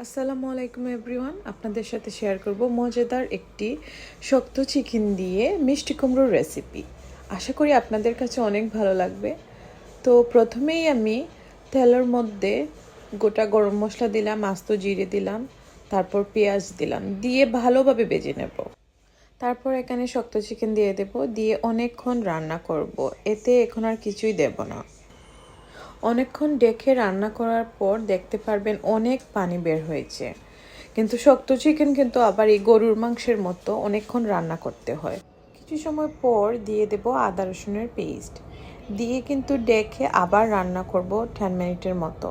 আসসালামু আলাইকুম এভরিওয়ান, আপনাদের সাথে শেয়ার করব মজাদার একটি শক্ত চিকেন দিয়ে মিষ্টি কুমড়োর রেসিপি। আশা করি আপনাদের কাছে অনেক ভালো লাগবে। তো প্রথমেই আমি তেলের মধ্যে গোটা গরম মশলা দিলাম, আস্ত জিরে দিলাম, তারপর পেঁয়াজ দিলাম, দিয়ে ভালোভাবে ভেজে নেব। তারপর এখানে শক্ত চিকেন দিয়ে দেব, দিয়ে অনেকক্ষণ রান্না করব। এতে এখন আর কিছুই দেব না। অনেকক্ষণ ডেকে রান্না করার পর দেখতে পারবেন অনেক পানি বের হয়েছে। কিন্তু শক্ত চিকেন কিন্তু আবার এই গরুর মাংসের মতো অনেকক্ষণ রান্না করতে হয়। কিছু সময় পর দিয়ে দেব আদা রসুনের পেস্ট, দিয়ে কিন্তু ডেকে আবার রান্না করব 10 মিনিটের মতো।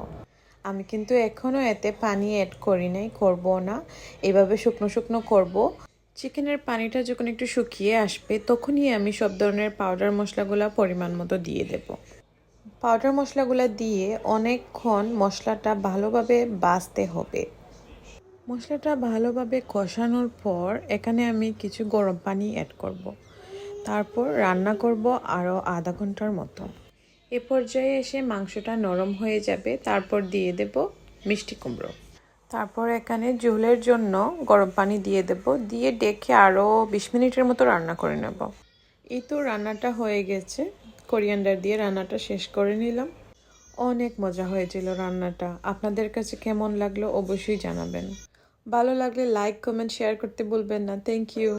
আমি কিন্তু এখনও এতে পানি অ্যাড করি নাই, করবো না। এভাবে শুকনো শুকনো করব। চিকেনের পানিটা যখন একটু শুকিয়ে আসবে তখনই আমি সব ধরনের পাউডার মশলাগুলো পরিমাণ মতো দিয়ে দেব। পাউডার মশলাগুলো দিয়ে অনেকক্ষণ মশলাটা ভালোভাবে ভাজতে হবে। মশলাটা ভালোভাবে কষানোর পর এখানে আমি কিছু গরম পানি অ্যাড করব। তারপর রান্না করব আরও আধা ঘন্টার মতো। এ পর্যায়ে এসে মাংসটা নরম হয়ে যাবে, তারপর দিয়ে দেব মিষ্টি কুমড়ো। তারপর এখানে ঝোলের জন্য গরম পানি দিয়ে দেব, দিয়ে ডেকে আরও 20 মিনিটের মতো রান্না করে নেব। এই তো রান্নাটা হয়ে গেছে। কোরিয়ান্ডার দিয়ে রান্নাটা শেষ করে নিলাম। অনেক মজা হয়েছিল রান্নাটা। আপনাদের কাছে কেমন লাগলো অবশ্যই জানাবেন। ভালো লাগলে লাইক, কমেন্ট, শেয়ার করতে ভুলবেন না। Thank you.